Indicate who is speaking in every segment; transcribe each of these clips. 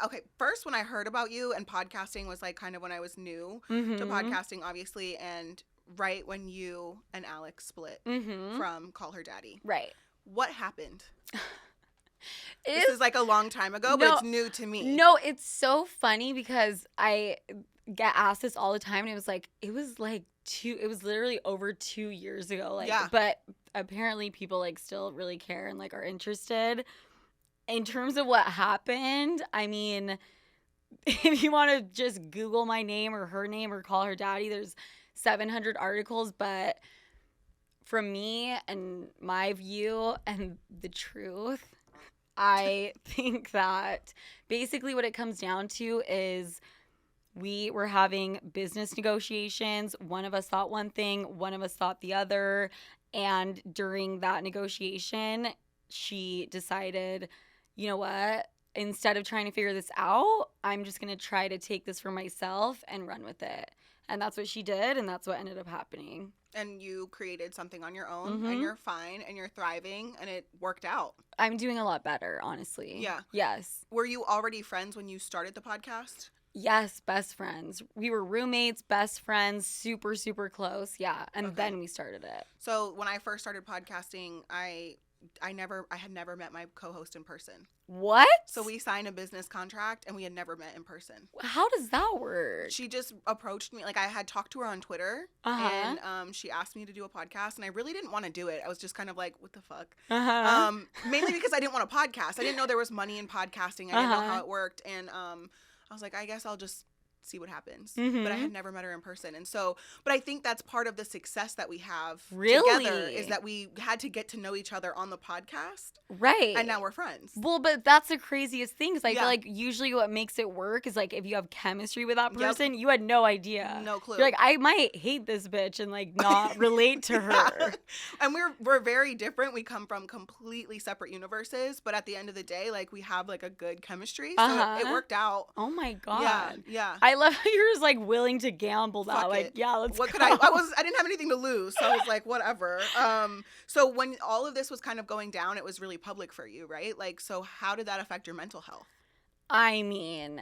Speaker 1: Okay, first when I heard about you and podcasting was like kind of when I was new to podcasting, obviously, and right when you and Alex split from Call Her Daddy.
Speaker 2: Right.
Speaker 1: What happened? This is like a long time ago, but it's new to me.
Speaker 2: No, it's so funny because I get asked this all the time, and it was literally over 2 years ago. Like, yeah. But apparently people like still really care and like are interested. In terms of what happened, I mean, if you want to just Google my name or her name or Call Her Daddy, there's 700 articles, but from me and my view and the truth, I think that basically what it comes down to is we were having business negotiations. One of us thought one thing, one of us thought the other. And during that negotiation, she decided, you know what? Instead of trying to figure this out, I'm just going to try to take this for myself and run with it. And that's what she did, and that's what ended up happening.
Speaker 1: And you created something on your own, and you're fine, and you're thriving, and it worked out.
Speaker 2: I'm doing a lot better, honestly.
Speaker 1: Yeah.
Speaker 2: Yes.
Speaker 1: Were you already friends when you started the podcast?
Speaker 2: Yes, best friends. We were roommates, best friends, super, super close. Yeah, and then we started it.
Speaker 1: So when I first started podcasting, I had never met my co-host in person.
Speaker 2: What?
Speaker 1: So we signed a business contract and we had never met in person.
Speaker 2: How does that work?
Speaker 1: She just approached me. Like, I had talked to her on Twitter and she asked me to do a podcast, and I really didn't want to do it. I was just kind of like, what the fuck? Mainly because I didn't want a podcast. I didn't know there was money in podcasting. I didn't know how it worked. And I was like, I guess I'll just see what happens. But I had never met her in person. And so, but I think that's part of the success that we have together is that we had to get to know each other on the podcast.
Speaker 2: Right.
Speaker 1: And now we're friends.
Speaker 2: Well, but that's the craziest thing, because I feel like usually what makes it work is like if you have chemistry with that person, you had no idea.
Speaker 1: No clue.
Speaker 2: You're like, I might hate this bitch and like not relate to her.
Speaker 1: And we're very different. We come from completely separate universes, but at the end of the day, like, we have like a good chemistry. So it worked out.
Speaker 2: Oh my God.
Speaker 1: Yeah.
Speaker 2: I love how you're just like willing to gamble that.
Speaker 1: Fuck
Speaker 2: like,
Speaker 1: it.
Speaker 2: yeah, let's
Speaker 1: what
Speaker 2: go.
Speaker 1: Could I didn't have anything to lose, so I was like, whatever. So when all of this was kind of going down, it was really public for you, right? Like, so how did that affect your mental health?
Speaker 2: I mean,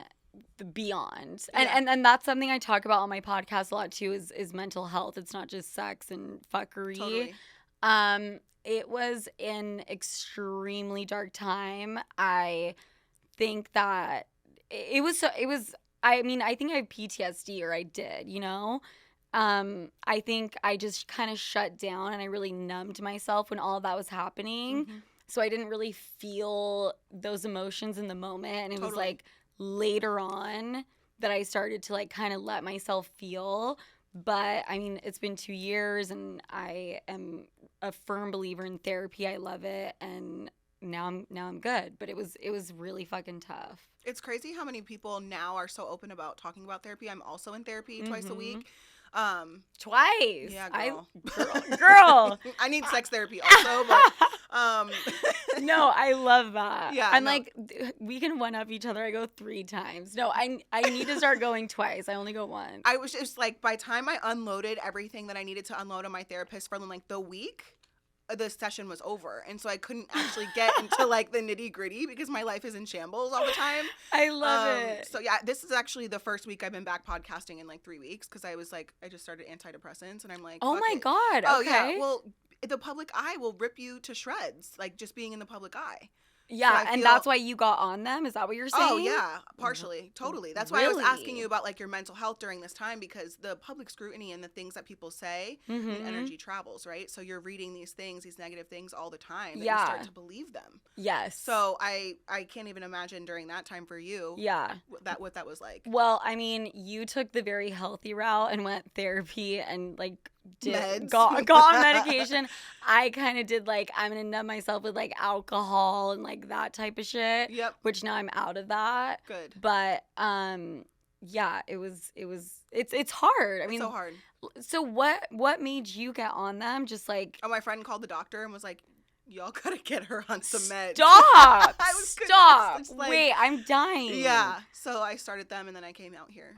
Speaker 2: beyond. And that's something I talk about on my podcast a lot too, is mental health. It's not just sex and fuckery.
Speaker 1: Totally.
Speaker 2: It was an extremely dark time. I think that I mean, I think I have PTSD, or I did, you know? I think I just kind of shut down and I really numbed myself when all of that was happening. So I didn't really feel those emotions in the moment. And it was like later on that I started to like kind of let myself feel. But I mean, it's been 2 years and I am a firm believer in therapy. I love it. And now I'm good. But it was really fucking tough.
Speaker 1: It's crazy how many people now are so open about talking about therapy. I'm also in therapy twice a week.
Speaker 2: Twice?
Speaker 1: Yeah, girl.
Speaker 2: Girl.
Speaker 1: I need sex therapy also, but
Speaker 2: no, I love that.
Speaker 1: Yeah,
Speaker 2: I'm like, we can one up each other. I go 3 times. No, I need to start going twice. I only go once.
Speaker 1: I was just like, by the time I unloaded everything that I needed to unload on my therapist for like the week, the session was over, and so I couldn't actually get into like the nitty gritty because my life is in shambles all the time.
Speaker 2: I love it.
Speaker 1: So yeah, this is actually the first week I've been back podcasting in like 3 weeks because I was like, I just started antidepressants, and I'm like,
Speaker 2: oh my God.
Speaker 1: Oh
Speaker 2: okay.
Speaker 1: Yeah, well, the public eye will rip you to shreds, like just being in the public eye.
Speaker 2: Yeah, so and that's why you got on them? Is that what you're saying?
Speaker 1: Oh, yeah, partially. Totally. That's why I was asking you about, like, your mental health during this time, because the public scrutiny and the things that people say, and energy travels, right? So you're reading these things, these negative things all the time, and you start to believe them.
Speaker 2: Yes.
Speaker 1: So I can't even imagine during that time for you what that was like.
Speaker 2: Well, I mean, you took the very healthy route and went therapy and, like, got on medication. I kind of did like, I'm gonna numb myself with like alcohol and like that type of shit.
Speaker 1: Yep.
Speaker 2: Which now I'm out of that.
Speaker 1: Good.
Speaker 2: But yeah, it's hard. I mean,
Speaker 1: so hard.
Speaker 2: So what made you get on them? Just like,
Speaker 1: my friend called the doctor and was like, y'all gotta get her on some meds.
Speaker 2: Stop. Stop.
Speaker 1: Like,
Speaker 2: wait, I'm dying.
Speaker 1: Yeah. So I started them and then I came out here.